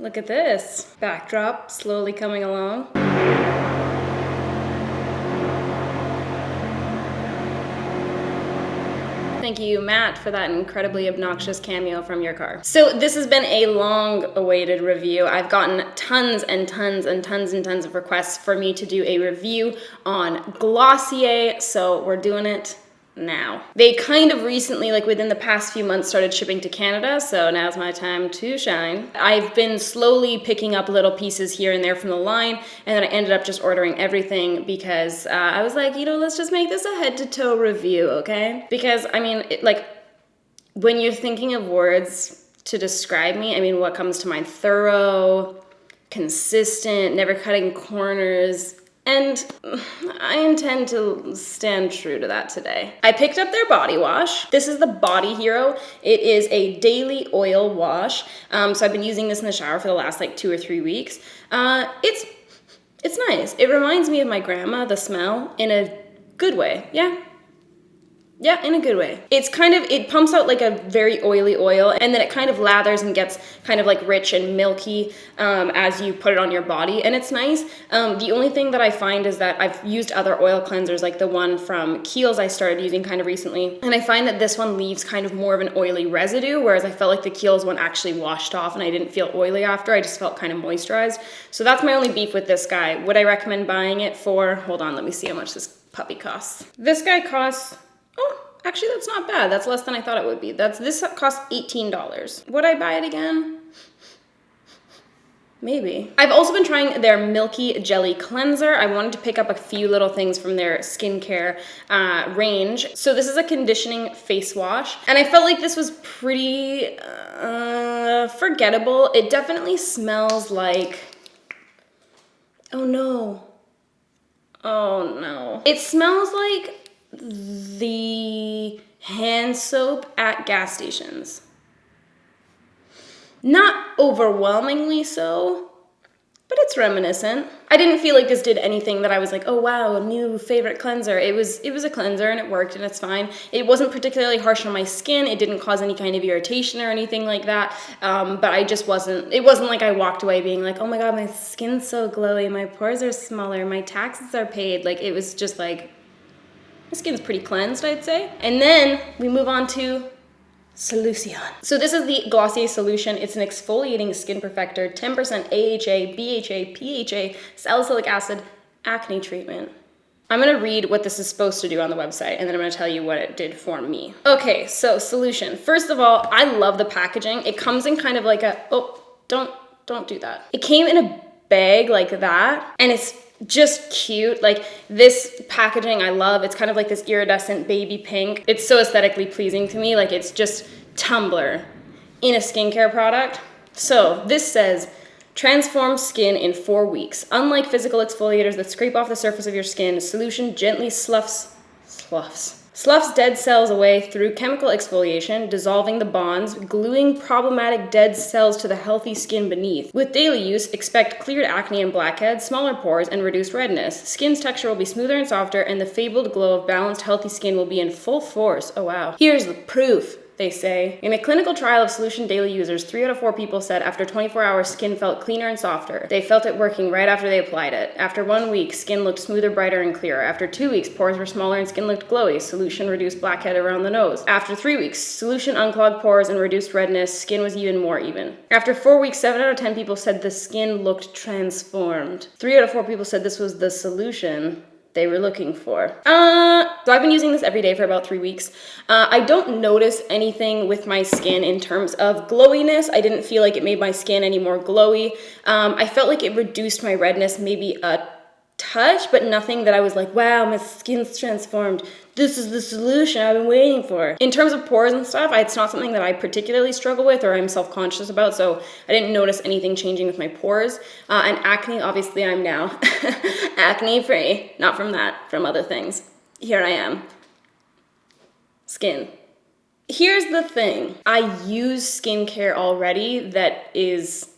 Look at this. Backdrop slowly coming along. Thank you, Matt, for that incredibly obnoxious cameo from your car. So this has been a long-awaited review. I've gotten tons and tons and tons and tons of requests for me to do a review on Glossier, so we're doing it now. They kind of recently, like within the past few months, started shipping to Canada, so now's my time to shine. I've been slowly picking up little pieces here and there from the line, and then I ended up just ordering everything because I was like, you know, let's just make this a head-to-toe review, okay? Because, I mean, like, when you're thinking of words to describe me, I mean, what comes to mind? Thorough, consistent, never cutting corners. And I intend to stand true to that today. I picked up their body wash. This is the Body Hero. It is a daily oil wash. So I've been using this in the shower for the last like 2 or 3 weeks. It's nice. It reminds me of my grandma, the smell, in a good way. Yeah, in a good way. It's kind of, it pumps out like a very oily oil, and then it kind of lathers and gets kind of like rich and milky as you put it on your body, and it's nice. The only thing that I find is that I've used other oil cleansers, like the one from Kiehl's I started using kind of recently, and I find that this one leaves kind of more of an oily residue, whereas I felt like the Kiehl's one actually washed off and I didn't feel oily after. I just felt kind of moisturized. So that's my only beef with this guy. Would I recommend buying it for, hold on, let me see how much this puppy costs. This guy costs, oh, actually that's not bad. That's less than I thought it would be. This costs $18. Would I buy it again? Maybe. I've also been trying their Milky Jelly Cleanser. I wanted to pick up a few little things from their skincare range. So this is a conditioning face wash, and I felt like this was pretty forgettable. It definitely smells like, oh no. It smells like the hand soap at gas stations. Not overwhelmingly so, but it's reminiscent. I didn't feel like this did anything that I was like, oh wow, a new favorite cleanser. It was a cleanser and it worked and it's fine. It wasn't particularly harsh on my skin. It didn't cause any kind of irritation or anything like that. But I just wasn't, it wasn't like I walked away being like, oh my God, my skin's so glowy. My pores are smaller. My taxes are paid. Like, it was just like, my skin's pretty cleansed, I'd say. And then we move on to Solution. So this is the Glossier Solution. It's an exfoliating skin perfector, 10% AHA, BHA, PHA, salicylic acid, acne treatment. I'm gonna read what this is supposed to do on the website, and then I'm gonna tell you what it did for me. Okay, so Solution. First of all, I love the packaging. It comes in kind of like a, oh, don't do that. It came in a bag like that, and it's just cute. Like, this packaging I love. It's kind of like this iridescent baby pink. It's so aesthetically pleasing to me. Like, it's just Tumblr in a skincare product. So this says, transform skin in 4 weeks. Unlike physical exfoliators that scrape off the surface of your skin, Solution gently sloughs dead cells away through chemical exfoliation, dissolving the bonds, gluing problematic dead cells to the healthy skin beneath. With daily use, expect cleared acne and blackheads, smaller pores, and reduced redness. Skin's texture will be smoother and softer, and the fabled glow of balanced, healthy skin will be in full force. Oh wow. Here's the proof, they say. In a clinical trial of Solution daily users, 3 out of 4 people said after 24 hours, skin felt cleaner and softer. They felt it working right after they applied it. After 1 week, skin looked smoother, brighter, and clearer. After 2 weeks, pores were smaller and skin looked glowy. Solution reduced blackhead around the nose. After 3 weeks, Solution unclogged pores and reduced redness. Skin was even more even. After 4 weeks, 7 out of 10 people said the skin looked transformed. 3 out of 4 people said this was the solution they were looking for. So I've been using this every day for about 3 weeks. I don't notice anything with my skin in terms of glowiness. I didn't feel like it made my skin any more glowy. I felt like it reduced my redness maybe a touch, but nothing that I was like, wow, my skin's transformed. This is the solution I've been waiting for. In terms of pores and stuff, it's not something that I particularly struggle with or I'm self-conscious about, so I didn't notice anything changing with my pores. And acne, obviously I'm now acne free. Not from that, from other things. Here I am. Skin. Here's the thing. I use skincare already that is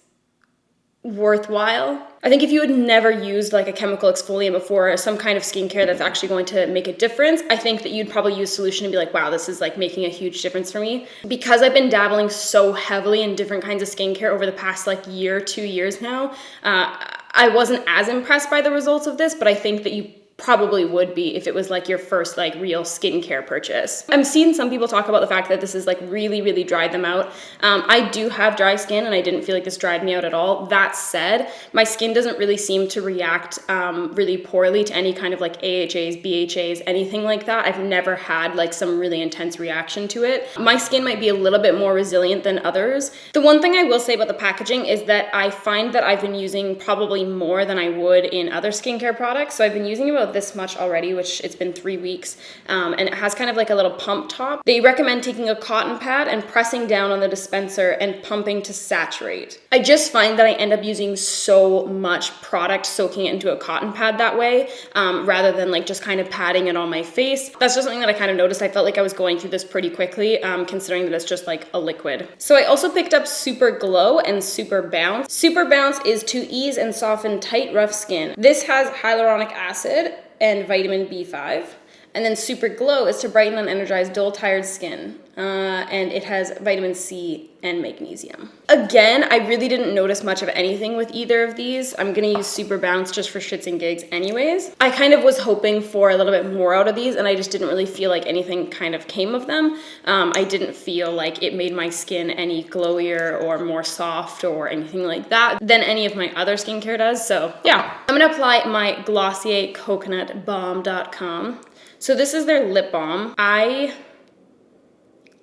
worthwhile. I think if you had never used like a chemical exfoliant before, or some kind of skincare that's actually going to make a difference, I think that you'd probably use solution and be like, wow, this is like making a huge difference for me. Because I've been dabbling so heavily in different kinds of skincare over the past like year, 2 years now, I wasn't as impressed by the results of this, but I think that you probably would be if it was like your first like real skincare purchase. I'm seeing some people talk about the fact that this is like really dried them out. I do have dry skin and I didn't feel like this dried me out at all. That said, my skin doesn't really seem to react really poorly to any kind of like AHAs, BHAs, anything like that. I've never had like some really intense reaction to it. My skin might be a little bit more resilient than others. The one thing I will say about the packaging is that I find that I've been using probably more than I would in other skincare products. So I've been using about this much already, which it's been 3 weeks, and it has kind of like a little pump top. They recommend taking a cotton pad and pressing down on the dispenser and pumping to saturate. I just find that I end up using so much product soaking it into a cotton pad that way, rather than like just kind of patting it on my face. That's just something that I kind of noticed. I felt like I was going through this pretty quickly, considering that it's just like a liquid. So I also picked up Super Glow and Super Bounce. Super Bounce is to ease and soften tight, rough skin. This has hyaluronic acid and vitamin B5. And then Super Glow is to brighten and energize dull, tired skin. And it has vitamin C and magnesium. Again, I really didn't notice much of anything with either of these. I'm gonna use Super Bounce just for shits and gigs anyways. I kind of was hoping for a little bit more out of these and I just didn't really feel like anything kind of came of them. I didn't feel like it made my skin any glowier or more soft or anything like that than any of my other skincare does. So yeah, I'm gonna apply my Glossier Coconut Balm.com. So this is their lip balm. I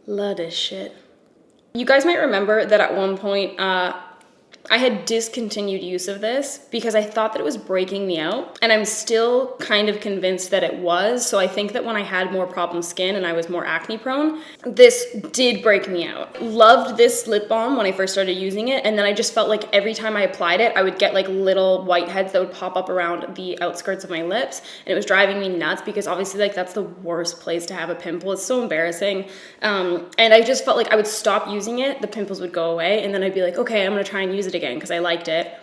love this shit. You guys might remember that at one point, I had discontinued use of this because I thought that it was breaking me out, and I'm still kind of convinced that it was. So I think that when I had more problem skin and I was more acne prone, this did break me out. Loved this lip balm when I first started using it, and then I just felt like every time I applied it, I would get like little whiteheads that would pop up around the outskirts of my lips, and it was driving me nuts because obviously like that's the worst place to have a pimple. It's so embarrassing. And I just felt like I would stop using it, the pimples would go away, and then I'd be like, okay, I'm gonna try and use it again because I liked it.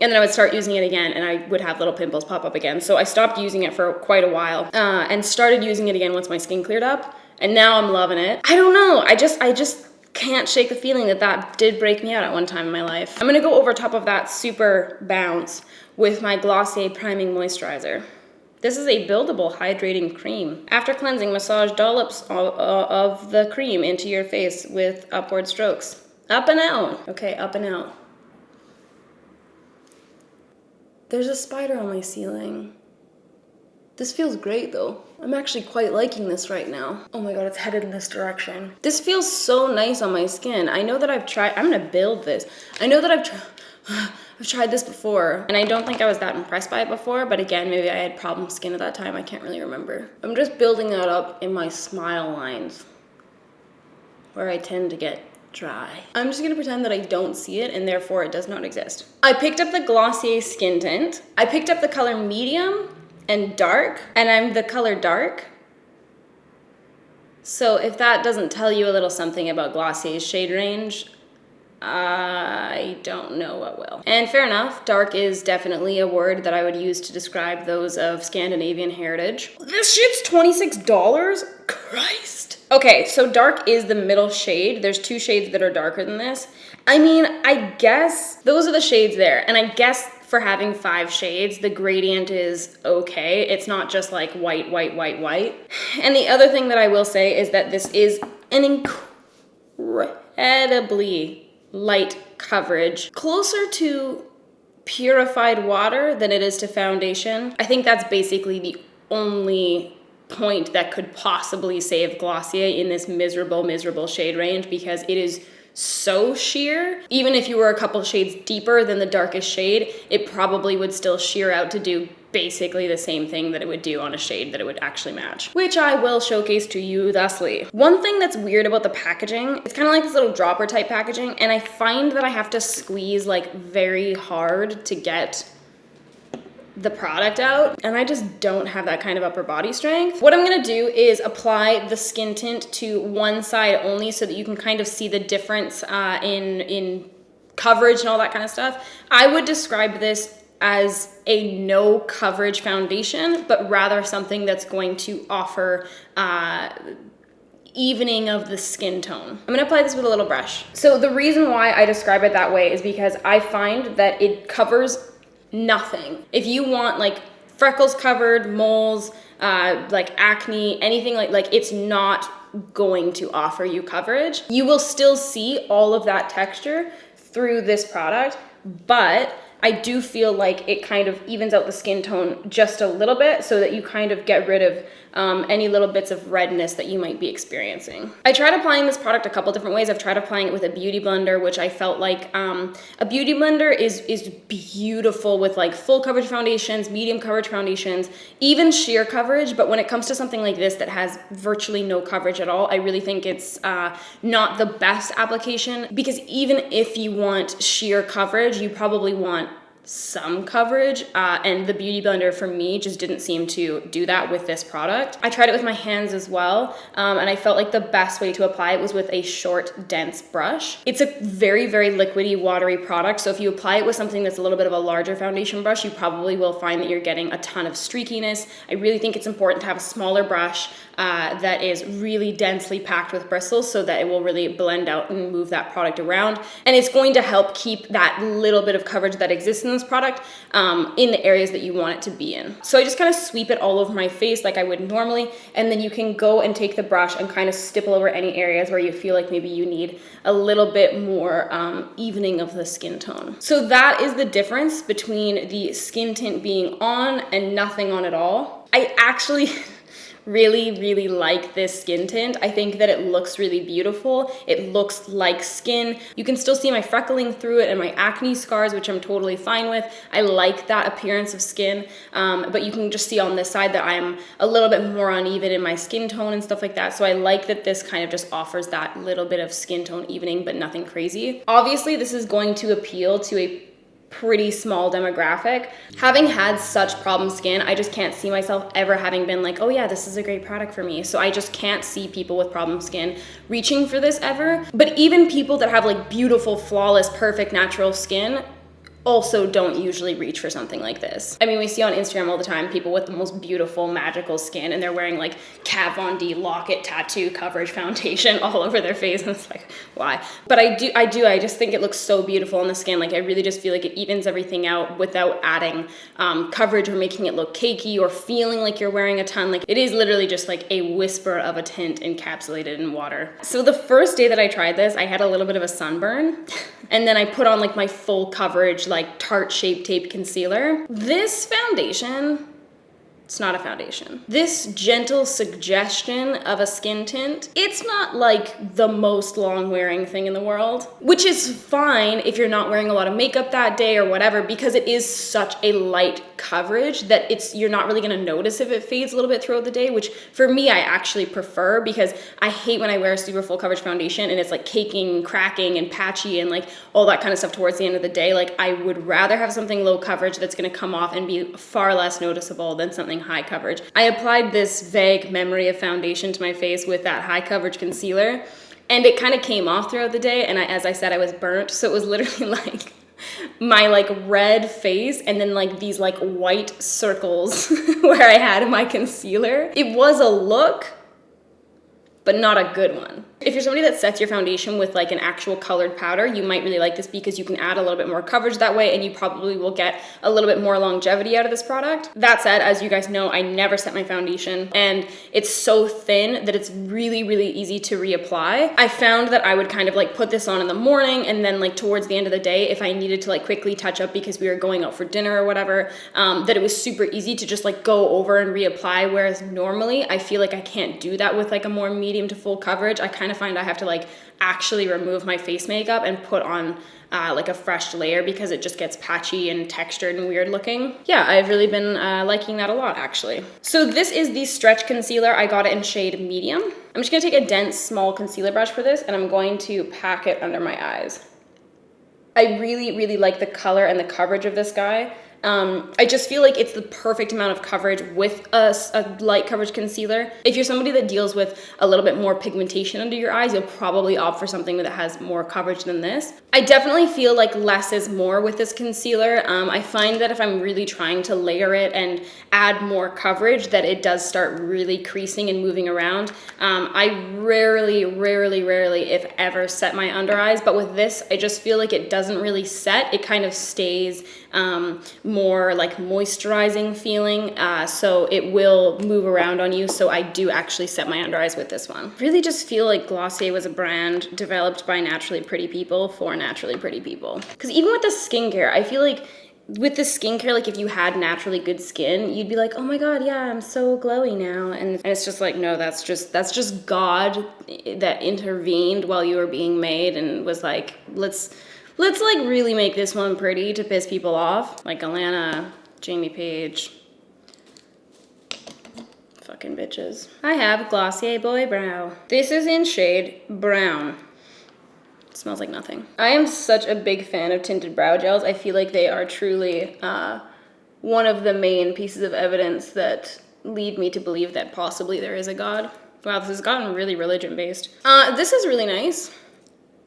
And then I would start using it again and I would have little pimples pop up again. So I stopped using it for quite a while and started using it again once my skin cleared up. And now I'm loving it. I don't know. I just can't shake the feeling that that did break me out at one time in my life. I'm gonna go over top of that Super Bounce with my Glossier Priming Moisturizer. This is a buildable hydrating cream. After cleansing, massage dollops of the cream into your face with upward strokes. Up and out. Okay, up and out. There's a spider on my ceiling. This feels great though. I'm actually quite liking this right now. Oh my god, it's headed in this direction. This feels so nice on my skin. I know that I've tried, I'm gonna build this. I know that I've tried this before, and I don't think I was that impressed by it before, but again, maybe I had problem skin at that time. I can't really remember. I'm just building that up in my smile lines, where I tend to get dry. I'm just gonna pretend that I don't see it and therefore it does not exist. I picked up the Glossier Skin Tint. I picked up the color medium and dark, and I'm the color dark. So if that doesn't tell you a little something about Glossier's shade range, I don't know what will. And fair enough, dark is definitely a word that I would use to describe those of Scandinavian heritage. This shit's $26? Christ. Okay, so dark is the middle shade. There's 2 shades that are darker than this. I mean, I guess those are the shades there. And I guess for having 5 shades, the gradient is okay. It's not just like white, white, white, white. And the other thing that I will say is that this is an incredibly light coverage, closer to purified water than it is to foundation. I think that's basically the only point that could possibly save Glossier in this miserable, miserable shade range, because it is so sheer. Even if you were a couple shades deeper than the darkest shade, it probably would still sheer out to do basically the same thing that it would do on a shade that it would actually match, which I will showcase to you thusly. One thing that's weird about the packaging, it's kind of like this little dropper type packaging, and I find that I have to squeeze like very hard to get the product out, and I just don't have that kind of upper body strength. What I'm gonna do is apply the skin tint to one side only so that you can kind of see the difference in coverage and all that kind of stuff. I would describe this as a no coverage foundation, but rather something that's going to offer evening of the skin tone. I'm gonna apply this with a little brush. So the reason why I describe it that way is because I find that it covers nothing. If you want like freckles covered, moles, like acne, anything like it's not going to offer you coverage. You will still see all of that texture through this product, but I do feel like it kind of evens out the skin tone just a little bit so that you kind of get rid of any little bits of redness that you might be experiencing. I tried applying this product a couple different ways. I've tried applying it with a beauty blender, which I felt like a beauty blender is beautiful with like full coverage foundations, medium coverage foundations, even sheer coverage. But when it comes to something like this that has virtually no coverage at all, I really think it's not the best application, because even if you want sheer coverage, you probably want some coverage, and the beauty blender for me just didn't seem to do that with this product. I tried it with my hands as well, and I felt like the best way to apply it was with a short, dense brush. It's a very, very liquidy, watery product, so if you apply it with something that's a little bit of a larger foundation brush, you probably will find that you're getting a ton of streakiness. I really think it's important to have a smaller brush that is really densely packed with bristles so that it will really blend out and move that product around, and it's going to help keep that little bit of coverage that exists in this product in the areas that you want it to be in. So I just kind of sweep it all over my face like I would normally, and then you can go and take the brush and kind of stipple over any areas where you feel like maybe you need a little bit more evening of the skin tone. So that is the difference between the skin tint being on and nothing on at all. I actually really like this skin tint. I think that it looks really beautiful. It looks like skin. You can still see my freckling through it and my acne scars, which I'm totally fine with. I like that appearance of skin, but you can just see on this side that I'm a little bit more uneven in my skin tone and stuff like that. So I like that this kind of just offers that little bit of skin tone evening, but nothing crazy. Obviously, this is going to appeal to a pretty small demographic. Having had such problem skin, I just can't see myself ever having been like, oh yeah, this is a great product for me. So I just can't see people with problem skin reaching for this ever. But even people that have like beautiful, flawless, perfect, natural skin also don't usually reach for something like this. I mean, we see on Instagram all the time people with the most beautiful, magical skin, and they're wearing like Kat Von D Lock-It tattoo coverage foundation all over their face, and it's like, why? But I just think it looks so beautiful on the skin. Like, I really just feel like it evens everything out without adding coverage or making it look cakey or feeling like you're wearing a ton. Like, it is literally just like a whisper of a tint encapsulated in water. So the first day that I tried this, I had a little bit of a sunburn, and then I put on like my full coverage, like Tarte Shape Tape concealer. This foundation, it's not a foundation. This gentle suggestion of a skin tint, it's not like the most long wearing thing in the world, which is fine if you're not wearing a lot of makeup that day or whatever, because it is such a light coverage that you're not really gonna notice if it fades a little bit throughout the day, which for me, I actually prefer, because I hate when I wear a super full coverage foundation and it's like caking, cracking, and patchy and like all that kind of stuff towards the end of the day. Like, I would rather have something low coverage that's gonna come off and be far less noticeable than something high coverage. I applied this vague memory of foundation to my face with that high coverage concealer, and it kind of came off throughout the day, and as I said, I was burnt, so it was literally like my like red face and then like these like white circles where I had my concealer. It was a look, but not a good one. If you're somebody that sets your foundation with like an actual colored powder, you might really like this because you can add a little bit more coverage that way, and you probably will get a little bit more longevity out of this product. That said, as you guys know, I never set my foundation, and it's so thin that it's really easy to reapply. I found that I would kind of like put this on in the morning, and then like towards the end of the day, if I needed to like quickly touch up because we were going out for dinner or whatever, that it was super easy to just like go over and reapply, whereas normally I feel like I can't do that with like a more medium to full coverage. I kind of find I have to like actually remove my face makeup and put on like a fresh layer because it just gets patchy and textured and weird looking. Yeah, I've really been liking that a lot actually. So this is the stretch concealer. I got it in shade medium. I'm just gonna take a dense small concealer brush for this, and I'm going to pack it under my eyes. I really like the color and the coverage of this guy. I just feel like it's the perfect amount of coverage with a light coverage concealer. If you're somebody that deals with a little bit more pigmentation under your eyes, you'll probably opt for something that has more coverage than this. I definitely feel like less is more with this concealer. I find that if I'm really trying to layer it and add more coverage, that it does start really creasing and moving around. I rarely, if ever, set my under eyes, but with this, I just feel like it doesn't really set. It kind of stays more like moisturizing feeling, so it will move around on you. So I do actually set my under eyes with this one. Really just feel like Glossier was a brand developed by naturally pretty people for naturally pretty people. Because even with the skincare, I feel like with the skincare, like if you had naturally good skin, you'd be like, oh my God, yeah, I'm so glowy now. And it's just like, no, that's just God that intervened while you were being made and was like, let's like really make this one pretty to piss people off. Like Alana, Jamie Page. Fucking bitches. I have Glossier Boy Brow. This is in shade Brown. It smells like nothing. I am such a big fan of tinted brow gels. I feel like they are truly one of the main pieces of evidence that lead me to believe that possibly there is a God. Wow, this has gotten really religion-based. This is really nice.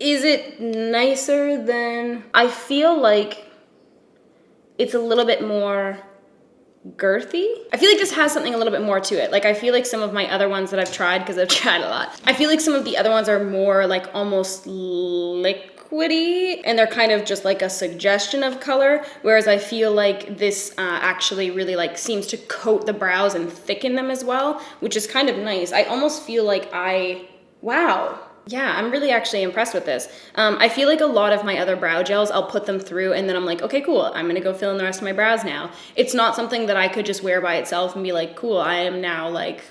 Is it nicer than... I feel like it's a little bit more girthy. I feel like this has something a little bit more to it. Like I feel like some of my other ones that I've tried, because I've tried a lot, I feel like some of the other ones are more like almost liquidy and they're kind of just like a suggestion of color, whereas I feel like this actually really like seems to coat the brows and thicken them as well, which is kind of nice. I almost feel like wow. Yeah, I'm really actually impressed with this. I feel like a lot of my other brow gels, I'll put them through and then I'm like, okay, cool, I'm gonna go fill in the rest of my brows now. It's not something that I could just wear by itself and be like, cool, I am now like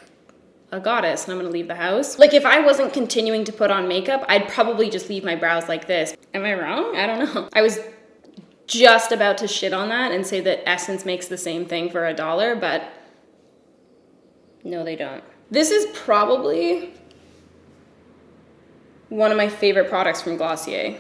a goddess and I'm gonna leave the house. Like if I wasn't continuing to put on makeup, I'd probably just leave my brows like this. Am I wrong? I don't know. I was just about to shit on that and say that Essence makes the same thing for $1, but no, they don't. This is probably one of my favorite products from Glossier.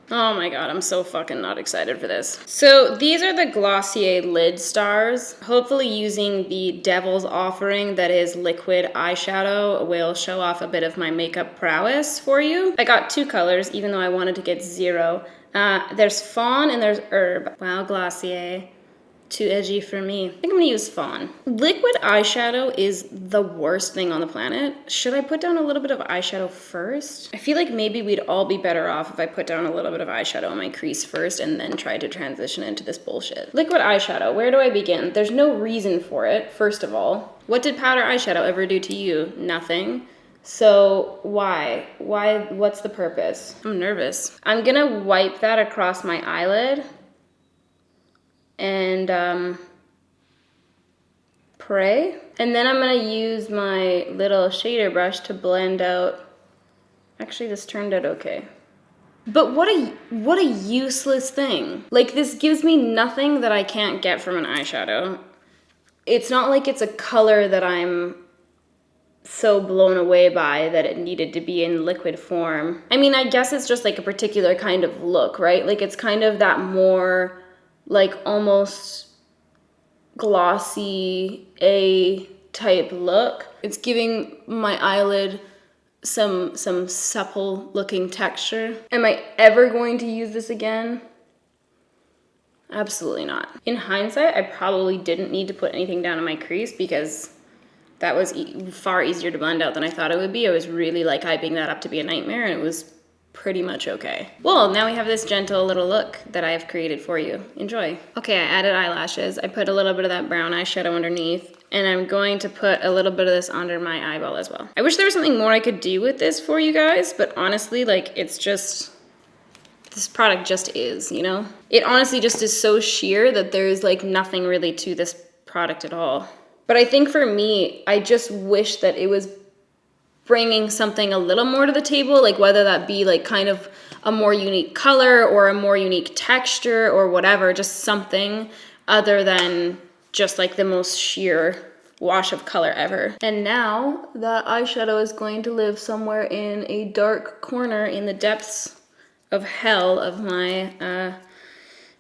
Oh my God, I'm so fucking not excited for this. So these are the Glossier lid stars. Hopefully using the Devil's Offering that is liquid eyeshadow will show off a bit of my makeup prowess for you. I got 2 colors, even though I wanted to get 0. There's Fawn and there's Herb. Wow, Glossier. Too edgy for me. I think I'm gonna use Fawn. Liquid eyeshadow is the worst thing on the planet. Should I put down a little bit of eyeshadow first? I feel like maybe we'd all be better off if I put down a little bit of eyeshadow on my crease first and then tried to transition into this bullshit. Liquid eyeshadow, where do I begin? There's no reason for it, first of all. What did powder eyeshadow ever do to you? Nothing. So why? What's the purpose? I'm nervous. I'm gonna wipe that across my eyelid and pray. And then I'm gonna use my little shader brush to blend out. Actually, this turned out okay. But what a useless thing. Like this gives me nothing that I can't get from an eyeshadow. It's not like it's a color that I'm so blown away by that it needed to be in liquid form. I mean, I guess it's just like a particular kind of look, right? Like it's kind of that more like almost glossy A type look. It's giving my eyelid some supple looking texture. Am I ever going to use this again? Absolutely not. In hindsight, I probably didn't need to put anything down on my crease because that was far easier to blend out than I thought it would be. I was really like hyping that up to be a nightmare and it was pretty much okay. Well, now we have this gentle little look that I have created for you. Enjoy. Okay, I added eyelashes. I put a little bit of that brown eyeshadow underneath, and I'm going to put a little bit of this under my eyeball as well. I wish there was something more I could do with this for you guys, but honestly, like, it's just, this product just is, you know? It honestly just is so sheer that there's like nothing really to this product at all. But I think for me, I just wish that it was bringing something a little more to the table, like whether that be like kind of a more unique color or a more unique texture or whatever, just something other than just like the most sheer wash of color ever. And now that eyeshadow is going to live somewhere in a dark corner in the depths of hell of my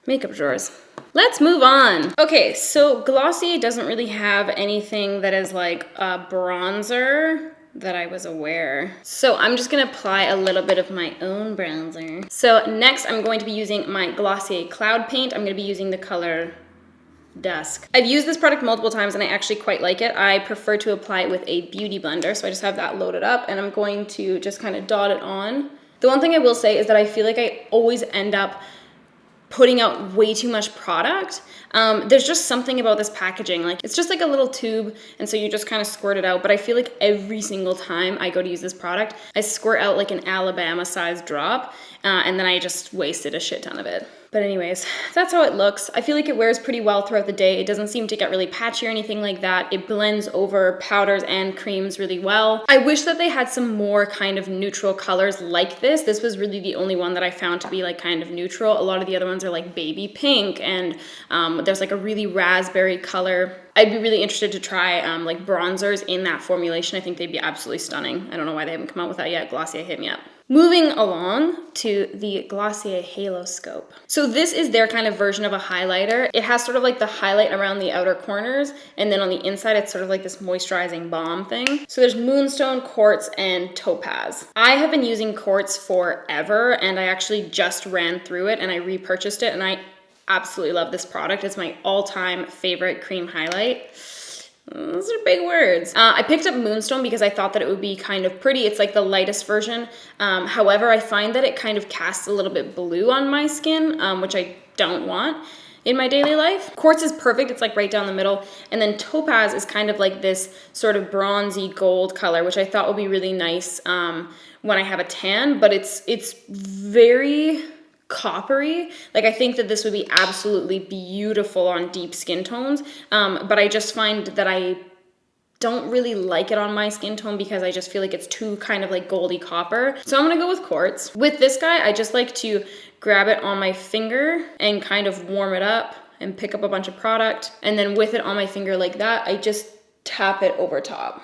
makeup drawers. Let's move on. Okay, so Glossier doesn't really have anything that is like a bronzer that I was aware. So I'm just gonna apply a little bit of my own bronzer. So next I'm going to be using my Glossier Cloud Paint. I'm gonna be using the color Dusk. I've used this product multiple times and I actually quite like it. I prefer to apply it with a beauty blender, so I just have that loaded up and I'm going to just kind of dot it on. The one thing I will say is that I feel like I always end up putting out way too much product. There's just something about this packaging. Like, it's just like a little tube, and so you just kind of squirt it out. But I feel like every single time I go to use this product, I squirt out like an Alabama-sized drop, and then I just wasted a shit ton of it. But anyways, that's how it looks. I feel like it wears pretty well throughout the day. It doesn't seem to get really patchy or anything like that. It blends over powders and creams really well. I wish that they had some more kind of neutral colors like this. This was really the only one that I found to be like kind of neutral. A lot of the other ones are like baby pink, and there's like a really raspberry color. I'd be really interested to try like bronzers in that formulation. I think they'd be absolutely stunning. I don't know why they haven't come out with that yet. Glossier, hit me up. Moving along to the Glossier Halo Scope. So this is their kind of version of a highlighter. It has sort of like the highlight around the outer corners, and then on the inside it's sort of like this moisturizing balm thing. So there's Moonstone, Quartz, and Topaz. I have been using Quartz forever, and I actually just ran through it and I repurchased it, and I absolutely love this product. It's my all-time favorite cream highlight. Those are big words. I picked up Moonstone because I thought that it would be kind of pretty. It's like the lightest version. However, I find that it kind of casts a little bit blue on my skin, which I don't want in my daily life. Quartz is perfect. It's like right down the middle. And then Topaz is kind of like this sort of bronzy gold color, which I thought would be really nice when I have a tan, but it's very coppery. Like, I think that this would be absolutely beautiful on deep skin tones, but I just find that I don't really like it on my skin tone because I just feel like it's too kind of like goldy copper. So I'm gonna go with Quartz. With this guy, I just like to grab it on my finger and kind of warm it up and pick up a bunch of product, and then with it on my finger like that, I just tap it over top.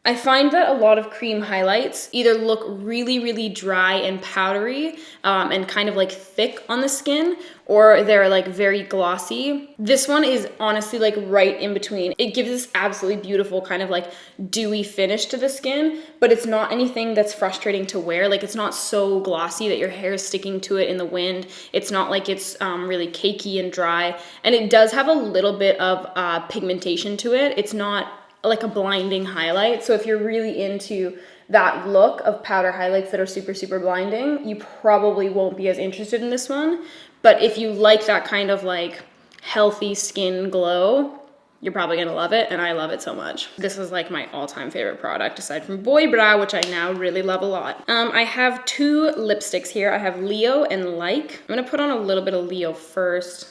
I find that a lot of cream highlights either look really, really dry and powdery and kind of like thick on the skin, or they're like very glossy. This one is honestly like right in between. It gives this absolutely beautiful kind of like dewy finish to the skin, but it's not anything that's frustrating to wear. Like, it's not so glossy that your hair is sticking to it in the wind. It's not like it's really cakey and dry. And it does have a little bit of pigmentation to it. It's not like a blinding highlight. So if you're really into that look of powder highlights that are super, super blinding, you probably won't be as interested in this one. But if you like that kind of like healthy skin glow, you're probably gonna love it, and I love it so much. This is like my all-time favorite product aside from Boy Brow, which I now really love a lot. I have two lipsticks here. I have Leo and Like. I'm gonna put on a little bit of Leo first.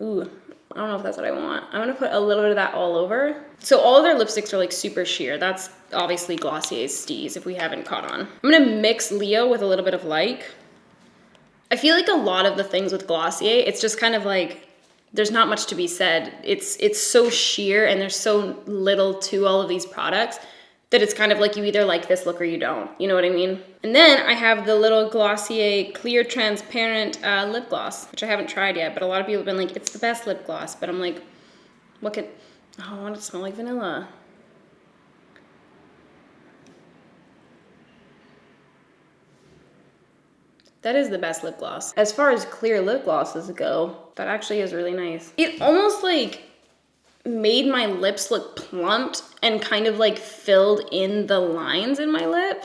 Ooh, I don't know if that's what I want. I'm gonna put a little bit of that all over. So all of their lipsticks are like super sheer. That's obviously Glossier's steez if we haven't caught on. I'm gonna mix Leo with a little bit of Like. I feel like a lot of the things with Glossier, it's just kind of like, there's not much to be said. It's so sheer and there's so little to all of these products that it's kind of like you either like this look or you don't. You know what I mean? And then I have the little Glossier clear transparent lip gloss, which I haven't tried yet, but a lot of people have been like, it's the best lip gloss. But I'm like, look at, oh, I want it to smell like vanilla. That is the best lip gloss. As far as clear lip glosses go, that actually is really nice. It almost like made my lips look plumped and kind of like filled in the lines in my lip.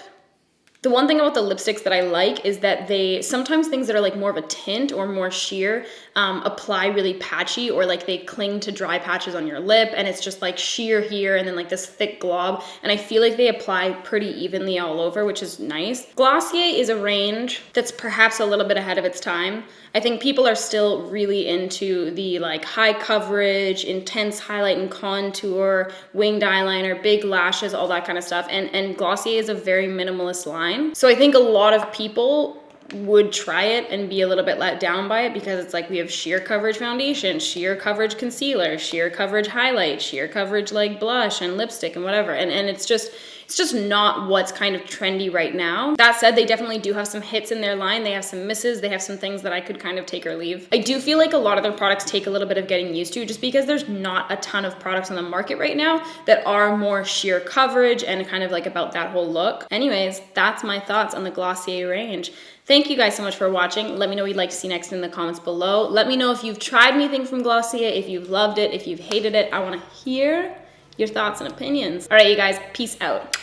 The one thing about the lipsticks that I like is that they, sometimes things that are like more of a tint or more sheer apply really patchy, or like they cling to dry patches on your lip and it's just like sheer here and then like this thick glob. And I feel like they apply pretty evenly all over, which is nice. Glossier is a range that's perhaps a little bit ahead of its time. I think people are still really into the like high coverage, intense highlight and contour, winged eyeliner, big lashes, all that kind of stuff. And Glossier is a very minimalist line. So I think a lot of people would try it and be a little bit let down by it because it's like we have sheer coverage foundation, sheer coverage concealer, sheer coverage highlight, sheer coverage like blush and lipstick and whatever. And it's just, it's just not what's kind of trendy right now. That said, they definitely do have some hits in their line. They have some misses. They have some things that I could kind of take or leave. I do feel like a lot of their products take a little bit of getting used to just because there's not a ton of products on the market right now that are more sheer coverage and kind of like about that whole look. Anyways, that's my thoughts on the Glossier range. Thank you guys so much for watching. Let me know what you'd like to see next in the comments below. Let me know if you've tried anything from Glossier, if you've loved it, if you've hated it. I want to hear your thoughts and opinions. All right, you guys, peace out.